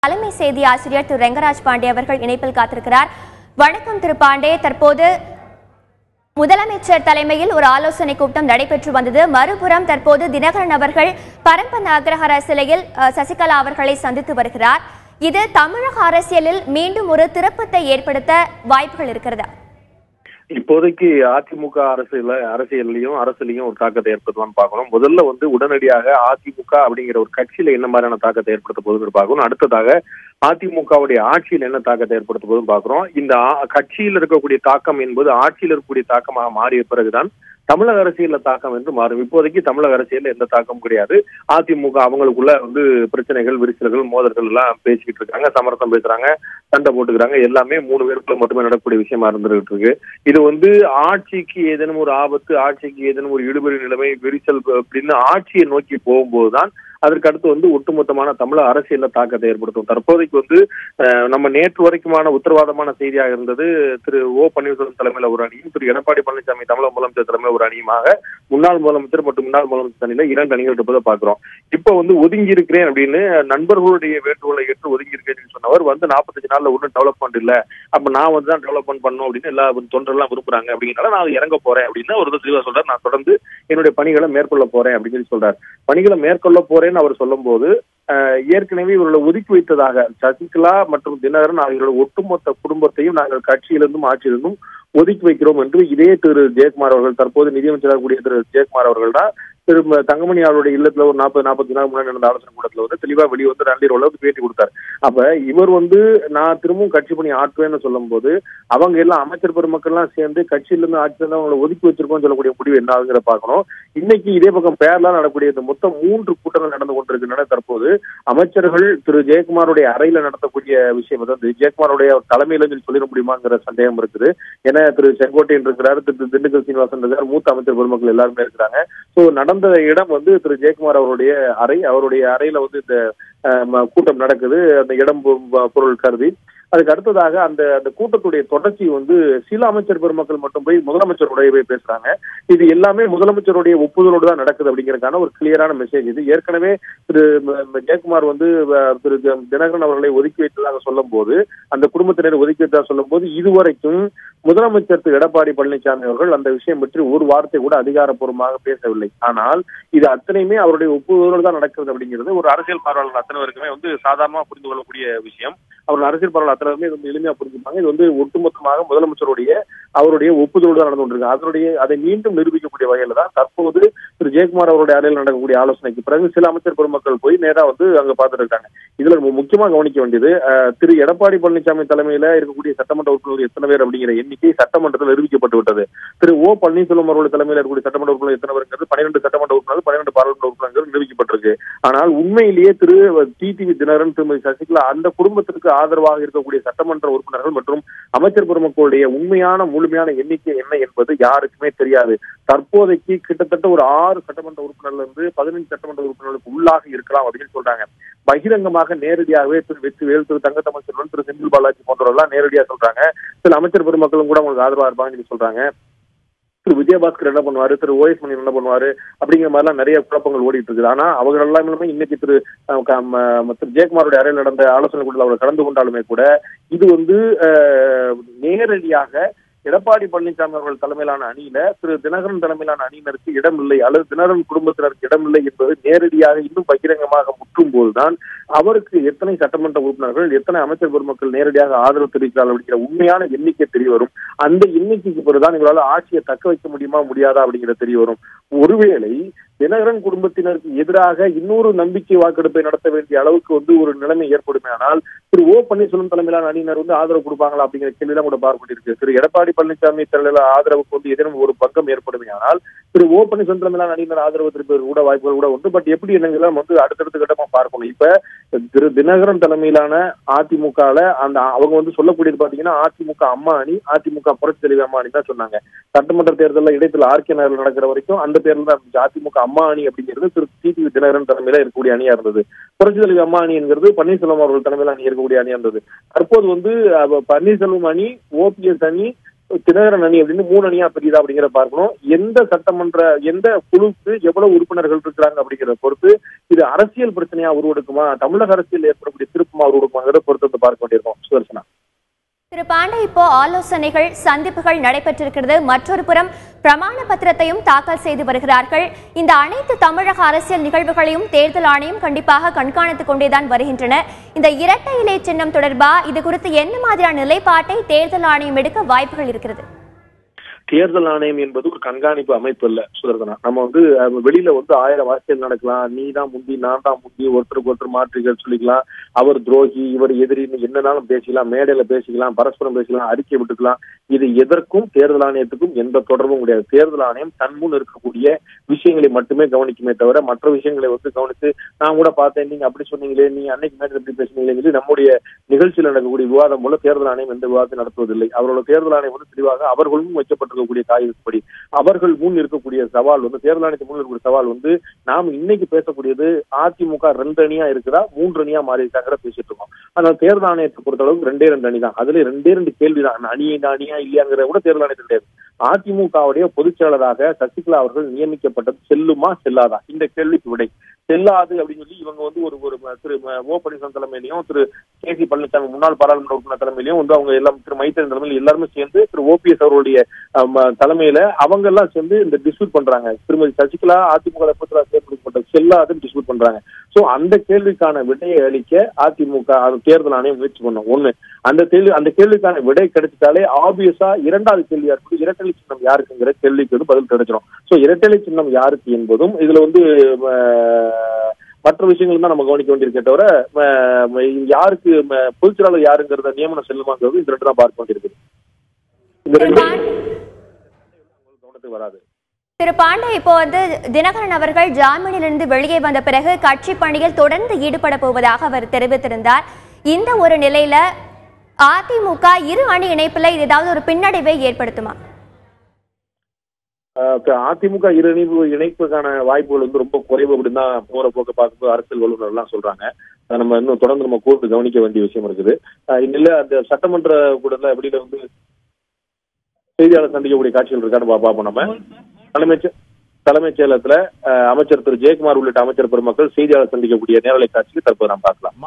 தலைமை செய்தி ஆசிரியர் திரு ரெங்கராஜ் பாண்டே அவர்கள் இணைப்பில் காத்திருக்கிறார். வணக்கம் திரு பாண்டே. தற்போது முதலமைச்சர் தலைமையில் ஒரு ஆலோசனை கூட்டம் நடைபெற்று வந்தது. மறுபுறம் தற்போது தினகரன் அவர்கள் பரப்பன அக்ரஹார சிலையில் சசிகலா அவர்களை சந்தித்து வருகிறார். இது தமிழக அரசியலில் மீண்டும் ஒரு திருப்பத்தை ஏற்படுத்த வாய்ப்புகள் இருக்கிறதா? இப்போதைக்கு அதிமுக அரசியலையும் ஒரு தாக்கத்தை ஏற்படுத்தலாம்னு பார்க்கணும். முதல்ல உடனடியாக அதிமுக அப்படிங்கிற ஒரு கட்சியில என்ன மாதிரியான தாக்கத்தை ஏற்படுத்த போகுதுன்னு பார்க்கணும். அடுத்ததாக அதிமுகவுடைய ஆட்சியில் என்ன தாக்கத்தை ஏற்படுத்த போகுதுன்னு பார்க்கிறோம். இந்த கட்சியில் இருக்கக்கூடிய தாக்கம் என்பது ஆட்சியில் இருக்கக்கூடிய தாக்கமாக மாறிய பிறகுதான் தமிழக அரசியல்ல தாக்கம் என்று மாறும். இப்போதைக்கு தமிழக அரசியல்ல எந்த தாக்கமும் கிடையாது. அதிமுக அவங்களுக்குள்ள பிரச்சனைகள், விரிசல்கள், மோதல்கள் எல்லாம் பேசிக்கிட்டு இருக்காங்க, சமரசம் பேசுறாங்க, சண்டை போட்டுக்கிறாங்க. எல்லாமே 3 பேருக்குள்ள மட்டுமே நடக்கக்கூடிய விஷயமா இருந்துகிட்டு இருக்கு. இது ஆட்சிக்கு ஏதேனும் ஒரு ஆபத்து, ஆட்சிக்கு ஏதேனும் ஒரு இடுபறி நிலைமை, விரிசல் அப்படின்னு ஆட்சியை நோக்கி போகும்போதுதான் அதற்கு அடுத்து ஒட்டுமொத்தமான தமிழக அரசியல்ல தாக்கத்தை ஏற்படுத்தும். தற்போதைக்கு நம்ம நேற்று வரைக்குமான உத்தரவாதமான செய்தியாக இருந்தது திரு ஓ பன்னீர்செல்வம் தலைமையில ஒரு அணியும், திரு எடப்பாடி பழனிசாமி தமிழக முதலமைச்சர் தலைமையில ஒரு அணியுமாக முன்னாள் முதலமைச்சர் மற்றும் முன்னாள் முதலமைச்சர் அணியில 2 அணிகள் இருப்பதை பாக்குறோம். இப்ப ஒதுங்கி இருக்கிறேன் அப்படின்னு நண்பர்களுடைய வேண்டுகோளை ஏற்று ஒதுங்கி இருக்கிறேன் சொன்னவர் 45 நாள்ல ஒன்றும் டெவலப்மெண்ட் இல்ல, அப்ப நான் தான் டெவலப்மெண்ட் பண்ணணும் அப்படின்னு எல்லா தொண்டரெல்லாம் விரும்புறாங்க. அப்படிங்கிறனால நான் இறங்க போறேன் அப்படின்னு ஒரு தெளிவா சொல்றாரு. நான் தொடர்ந்து என்னுடைய பணிகளை மேற்கொள்ள போறேன் அப்படின்னு சொல்லி சொல்றாரு. பணிகளை மேற்கொள்ள போறேன் அவர் சொல்லும் போது ஏற்கனவே இவர்களை ஒதுக்கி வைத்ததாக சசிகலா மற்றும் தினகரன் அவர்களுடைய ஒட்டுமொத்த குடும்பத்தையும் நாங்கள் கட்சியிலிருந்தும் ஆட்சியிலிருந்தும் ஒதுக்கி வைக்கிறோம் என்று இதே திரு ஜெயக்குமார் அவர்கள், தற்போது நிதியமைச்சராக கூடிய திரு ஜெயக்குமார் அவர்கள் தான் திரு தங்கமணி அவருடைய இல்லத்துல ஒரு 40-45 நாள் முன்னாடி நடந்த ஆலோசனை கூட்டத்துல தெளிவா வெளியே நள்ளிரவுல பேட்டி கொடுத்தாரு. அப்ப இவர் நான் திரும்பவும் கட்சி பணி ஆற்றுவேன்னு சொல்லும் போது அவங்க எல்லாம் அமைச்சர் பெருமக்கள் எல்லாம் சேர்ந்து கட்சியிலிருந்து ஆட்சியிலிருந்து அவங்களை ஒதுக்கி வச்சிருக்கோம் சொல்லக்கூடிய முடிவு என்ன ஆகுங்கிற பார்க்கணும். இன்னைக்கு இதே பக்கம் பேர்லாம் நடக்கூடிய இந்த மொத்தம் 3 கூட்டங்கள் நடந்து கொண்டிருக்கின்றன. தற்போது அமைச்சர்கள் திரு ஜெயக்குமாருடைய அறையில நடத்தக்கூடிய விஷயம் ஜெயக்குமாருடைய தலைமையில சொல்லிட முடியுமாங்கிற சந்தேகம் இருக்குது. ஏன்னா திரு செங்கோட்டையன் இருக்கிறார், திரு திண்டுக்கல் சீனிவாசன் இருக்கார், மூத்த அமைச்சர் பெருமக்கள் எல்லாருமே இருக்கிறாங்க. சோ நடந்த இடம் திரு ஜெயக்குமார் அவருடைய அறை, அவருடைய அறையில இந்த கூட்டம் நடக்குது. அந்த இடம் பொருள் கருதி அதுக்கு அடுத்ததாக அந்த கூட்டத்துடைய தொடர்ச்சி சில அமைச்சர் பெருமக்கள் மட்டும் போய் முதலமைச்சருடைய போய் பேசுறாங்க. இது எல்லாமே முதலமைச்சருடைய ஒப்புதலோடு தான் நடக்குது அப்படிங்கிறதுக்கான ஒரு கிளியரான மெசேஜ் இது. ஏற்கனவே திரு ஜெயக்குமார் திரு தினகரன் அவர்களை ஒதுக்கி வைத்ததாக சொல்லும் போது, அந்த குடும்பத்தினரை ஒதுக்கி வைத்ததாக சொல்லும் போது இதுவரைக்கும் முதலமைச்சர் திரு எடப்பாடி பழனிசாமி அவர்கள் அந்த விஷயம் பற்றி ஒரு வார்த்தை கூட அதிகாரப்பூர்வமாக பேசவில்லை. ஆனால் இது அத்தனையுமே அவருடைய ஒப்புதலோடு தான் நடக்கிறது அப்படிங்கிறது ஒரு அரசியல் பார்வையாளர் அத்தனை பேருக்குமே சாதாரணமா புரிந்து கொள்ளக்கூடிய விஷயம். அவர்கள் அரசியல் பார்வையாளர் அத்தனை பேருமே எளிமையா புரிஞ்சுப்பாங்க. இது ஒட்டுமொத்தமாக முதலமைச்சருடைய அவருடைய ஒப்புதலோடு தான் நடந்து கொண்டிருக்கு. அதை மீண்டும் நிரூபிக்கக்கூடிய வகையில தான் தற்போது திரு ஜெயக்குமார் அவருடைய அறையில் நடக்கக்கூடிய ஆலோசனைக்கு பிறகு சில அமைச்சர் பெருமக்கள் போய் நேரா அங்க பார்த்துட்டு இருக்காங்க. இதுல முக்கியமா கவனிக்க வேண்டியது திரு எடப்பாடி பழனிசாமி தலைமையில இருக்கக்கூடிய சட்டமன்ற உறுப்பினர்கள் எத்தனை பேர் அப்படிங்கிற எண்ணிக்கை சட்டமன்றத்தில் நிரூபிக்கப்பட்டு விட்டது. திரு ஓ பன்னீர்செல்வம் அவருடைய தலைமையில இருக்கக்கூடிய சட்டமன்ற உறுப்பினர் எத்தனை பேருங்கிறது 12 சட்டமன்ற உறுப்பினர்கள், 12 பாராளுமன்ற உறுப்பினர்கள் நிரூபிக்கப்பட்டிருக்கு. ஆனால் உண்மையிலேயே திரு டிடிவி தினகரன், திருமதி சசிகலா அந்த குடும்பத்திற்கு ஆதரவாக இருக்கக்கூடிய சட்டமன்ற உறுப்பினர்கள் மற்றும் அமைச்சர் பெருமக்களுடைய உண்மையான முழுமையான எண்ணிக்கை என்ன என்பது யாருக்குமே தெரியாது. தற்போதைக்கு கிட்டத்தட்ட ஒரு 6 சட்டமன்ற உறுப்பினர்கள் இருந்து 15 சட்டமன்ற உறுப்பினர்களுக்கு உள்ளாக இருக்கலாம் அப்படின்னு சொல்றாங்க. பகிரங்கமாக நேரடியாகவே திரு வெற்றிவேல், திரு தங்கத்தமிழ் செல்வன், திரு செந்தில் பாலாஜி போன்றவர்கள் நேரடியா சொல்றாங்க. சில அமைச்சர் பெருமக்களும் கூட உங்களுக்கு ஆதரவா இருப்பாங்கன்னு சொல்றாங்க. திரு விஜயபாஸ்கர் என்ன பண்ணுவாரு, திரு ஓஎஸ் மணி என்ன பண்ணுவாரு அப்படிங்கிற மாதிரி எல்லாம் நிறைய குழப்பங்கள் ஓடிட்டு இருக்குது. ஆனா அவங்க எல்லாமே இன்னைக்கு திரு ஜெயக்குமாருடைய அறையில் நடந்த ஆலோசனை கூட்டத்தில் அவர் கலந்து கொண்டாலுமே கூட இது நேரடியாக எடப்பாடி பழனிசாமி அவர்கள் தலைமையிலான அணியில திரு தினகரன் தலைமையிலான அணியினருக்கு இடம் இல்லை அல்லது தினகரன் குடும்பத்தினருக்கு இடம் இல்லை என்பது நேரடியாக இன்னும் பகிரங்கமாக முற்றும் போதுதான் அவருக்கு எத்தனை சட்டமன்ற உறுப்பினர்கள், எத்தனை அமைச்சர் பெருமக்கள் நேரடியாக ஆதரவு தெரிவிக்கிறார்கள் அப்படிங்கிற உண்மையான எண்ணிக்கை தெரிய வரும். அந்த எண்ணிக்கைக்கு பிறகுதான் இவரால் ஆட்சியை தக்க வைக்க முடியுமா முடியாதா அப்படிங்கிறது தெரிய வரும். ஒருவேளை தினகரன் குடும்பத்தினருக்கு எதிராக இன்னொரு நம்பிக்கை வாக்கெடுப்பை நடத்த வேண்டிய அளவுக்கு ஒரு நிலைமை ஏற்படுமே ஆனால் திரு ஓ பன்னீர்செல்வம் தலைமையிலான அணியினர் ஆதரவு கொடுப்பாங்களா அப்படிங்கிற கேள்விதான் கூட பார்க்கப்பட்டிருக்கு. திரு எடப்பாடி பழனிசாமி தலைமையில ஆதரவுக்கு ஏதேனும் ஒரு பங்கம் ஏற்படுமே ஆனால் திரு ஓ பன்னீர்செல்வம் தலைமையிலான அணியினர் ஆதரவு திருப்பி கூட வாய்ப்புகள் கூட உண்டு. பட் எப்படி என்னங்கெல்லாம் அடுத்தடுத்த கட்டமா பார்க்கணும். இப்ப திரு தினகரன் தலைமையிலான அதிமுகல அவங்க சொல்லக்கூடியது பாத்தீங்கன்னா அதிமுக அம்மா அணி, அதிமுக புரட்சி தலைவி அம்மா அணி தான் சொன்னாங்க. சட்டமன்ற தேர்தலில் இடைத்துல ஆர்கே நகரில் நடக்கிற வரைக்கும் அந்த பேர்ல தான் அதிமுக அம்மா அணி அப்படிங்கிறது திரு டிடிவி தினகரன் தலைமையில இருக்கக்கூடிய அணியா இருந்தது. புரட்சி தலைவி அம்மா அணி என்கிறது பன்னீர்செல்வம் அவர்கள் தலைமையில அணி இருக்கக்கூடிய அணியா இருந்தது. தற்போது பன்னீர்செல்வம் அணி, ஓபிஎஸ் அணி, தினகரன் அணி அப்படின்னு 3 அணியா பிரியுதா அப்படிங்கிற பார்க்கணும். எந்த குழுக்கு எவ்வளவு உறுப்பினர்கள் இருக்கிறாங்க அப்படிங்கிறத பொறுத்து இது அரசியல் பிரச்சனையா உருவெடுக்குமா, தமிழக அரசியல் ஏற்படக்கூடிய திருப்பமா உருவெடுக்குமாங்கிறத பொறுத்து பார்க்க வேண்டியிருக்கும். சுதர்சனா. திரு பாண்டே, இப்போ ஆலோசனைகள் சந்திப்புகள் நடைபெற்றிருக்கிறது. மற்றொரு புறம் பிரமாண பத்திரத்தையும் தாக்கல் செய்து வருகிறார்கள். இந்த அனைத்து தமிழக அரசியல் நிகழ்வுகளையும் தேர்தல் ஆணையம் கண்டிப்பாக கண்காணித்துக் கொண்டேதான் வருகின்றன. இந்த இரட்டை இலை சின்னம் தொடர்பா இது குறித்து என்ன மாதிரியான நிலைப்பாட்டை தேர்தல் ஆணையம் எடுக்க வாய்ப்புகள் இருக்கிறது? தேர்தல் ஆணையம் என்பது ஒரு கண்காணிப்பு அமைப்பு இல்ல சுதர்சனா. நம்ம வெளியில 1000 அரசியல் நடக்கலாம். நீ தான் முந்தி, நான் தான் முந்தி, ஒருத்தருக்கு ஒருத்தர் மாற்றுகள் சொல்லிக்கலாம், அவர் துரோகி, இவர் எதிரின்னு என்னன்னாலும் பேசிக்கலாம், மேடையில பேசிக்கலாம், பரஸ்பரம் பேசிக்கலாம், அறிக்கை விட்டுக்கலாம். இது எதற்கும் தேர்தல் ஆணையத்துக்கும் எந்த தொடர்பும் கிடையாது. தேர்தல் ஆணையம் தன் முன் இருக்கக்கூடிய விஷயங்களை மட்டுமே கவனிக்குமே தவிர மற்ற விஷயங்களை கவனித்து நான் கூட பார்த்தேன், நீங்க அப்படி சொன்னீங்களே, நீ அன்னைக்கு மேடம் எப்படி பேசுனீங்களே, நம்முடைய நிகழ்ச்சியில் நடக்கக்கூடிய விவாதம் போல தேர்தல் ஆணையம் எந்த விவாதத்தை நடத்துவதில்லை. அவரோட தேர்தல் ஆணையம் தெளிவாக அவர்களும் வைக்கப்பட்டிருக்கக்கூடிய காகிதப்படி அவர்கள் முன் இருக்கக்கூடிய சவால் தேர்தல் ஆணையத்துக்கு முன் இருக்கக்கூடிய சவால் நாம் இன்னைக்கு பேசக்கூடியது அதிமுக 2 அணியா இருக்குதா 3 அணியா மாறி இருக்காங்கிற பேசிட்டு இருக்கோம். அதனால தேர்தல் ஆணையத்தை பொறுத்த அளவுக்கு 2 அணி தான். அதுல 2 கேள்விதான், அணியா இல்லையாங்கிற கூட தேர்தல் ஆணையத்தில் கிடையாது. அதிமுகவுடைய பொதுச் செயலராக சசிகலா அவர்கள் நியமிக்கப்பட்டது செல்லுமா செல்லாதா, இந்த கேள்விக்கு விடை செல்லாது அப்படின்னு சொல்லி இவங்க ஒரு திரு ஓ பன்னீர்செல்வம் தலைமையிலையும் திரு கே.சி. பழனிசாமி முன்னாள் பாராளுமன்ற உறுப்பினர் தலைமையிலையும் அவங்க எல்லாம் திரு மைத்திரன் தலைமையில் எல்லாருமே சேர்ந்து திரு ஓபிஎஸ் அவர்களுடைய தலைமையில அவங்க எல்லாம் சேர்ந்து இந்த டிஸ்பியூட் பண்றாங்க. திருமதி சசிகலா அதிமுக தேர்ந்தெடுக்கப்பட்ட செல்லாதுன்னு டிஸ்பியூட் பண்றாங்க. சோ அந்த கேள்விக்கான விடையை அளிக்க அதிமுக தேர்தல் ஆணையம் முயற்சி பண்ணும். ஒண்ணு, அந்த கேள்விக்கான விடை கிடைச்சிட்டாலே ஆப்வியஸா 2வது கேள்வியா இருக்கு, இரட்டை சின்னம் யாருக்குங்கிற கேள்விக்கு பதில் கிடைச்சிடும். சோ இரட்டை சின்னம் யாருக்கு என்பதும் இதுல மற்ற விஷயங்கள் தான் நம்ம கவனிக்க வேண்டியிருக்கே தவிர யாருக்கு பொதுச் செயலாளர் யாருங்கிறத நியமனம் செல்லுமாங்கிறது இந்த 2 தான் பார்க்க வேண்டியிருக்குது. இந்த 2 கவனத்துக்கு வராது. திரு பாண்டே, இப்போ தினகரன் அவர்கள் ஜாமீனிலிருந்து வெளியே வந்த பிறகு கட்சி பணியில் தொடர்ந்து ஈடுபட போவதாக அவர் தெரிவித்திருந்தார். இந்த ஒரு நிலையில அதிமுக 2 அணி இணைப்புல ஏதாவது ஒரு பின்னடைவை ஏற்படுத்துமா? அதிமுக 2 அணி இணைப்புக்கான வாய்ப்புகள் ரொம்ப குறைவு அப்படின்னு தான் போற போக்க பார்க்கும்போது அரசியல் வல்லுநர் எல்லாம் சொல்றாங்க. நம்ம இன்னும் தொடர்ந்து நம்ம கூர்ந்து கவனிக்க வேண்டிய விஷயம் இருக்குது. இல்ல அந்த சட்டமன்ற கூடல வெளியில செய்தியாளர் சந்திக்கக்கூடிய காட்சிகள் இருக்கான்னு பார்ப்போம். நம்ம தலைமைச் செயலகத்துல அமைச்சர் திரு ஜெயக்குமார் உள்ளிட்ட அமைச்சர் பெருமக்கள் செய்தியாளர் சந்திக்கக்கூடிய நேரலை காட்சிக்கு தற்போது நாம் பார்க்கலாம்.